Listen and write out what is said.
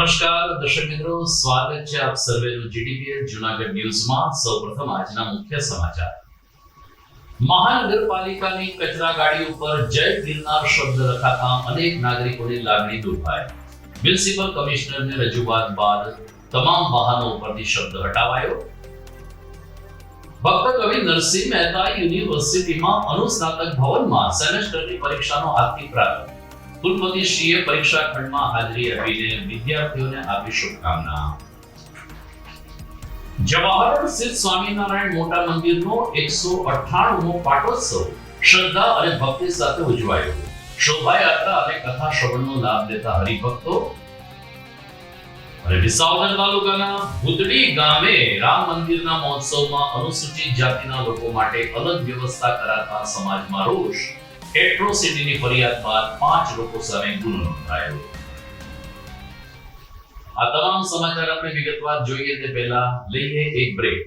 નમસ્કાર દર્શક મિત્રો, સ્વાગત છે આપ સર્વેનું જીટીપીએસ જૂનાગઢ ન્યૂઝમાં. સૌપ્રથમ આજના મુખ્ય સમાચાર. મહાનગરપાલિકાની કચરા ગાડી ઉપર જય ગિરનાર શબ્દ લખાતા અનેક નાગરિકોની લાગણી દુભાઈ. મ્યુનિસિપલ કમિશનરને રજૂઆત બાદ તમામ વાહનો ઉપરથી શબ્દ હટાવાયો. ભક્ત કવિ નરસિંહ મહેતા યુનિવર્સિટીમાં અનુસ્નાતક ભવનમાં સેમેસ્ટરની પરીક્ષાનો આજથી પ્રારંભ. કુલપતિશ્રીએ પરીક્ષા ખંડમાં હાજરી આપીને વિદ્યાર્થીઓને આપી શુભકામના. જવાહર સ્થિત સ્વામિનારાયણ મોટા મંદિરનો 198મો પાટોત્સવ શ્રદ્ધા અને ભક્તિ સાથે ઉજવાયો. શોભાયાત્રા અને કથા શ્રવણનો લાભ લેતા હરિભક્તો. અને વિસાવદર તાલુકાના ભૂતડી ગામે રામ મંદિરના મહોત્સવમાં અનુસૂચિત જાતિના લોકો માટે અલગ વ્યવસ્થા કરાતા સમાજમાં રોષ. એટ્રોસિટીની ફરિયાદ બાદ 5 લોકો સામે ગુનો નોંધાયો. આ તમામ સમાચાર આપણે વિગતવાર જોઈએ તે પહેલા લઈએ એક બ્રેક.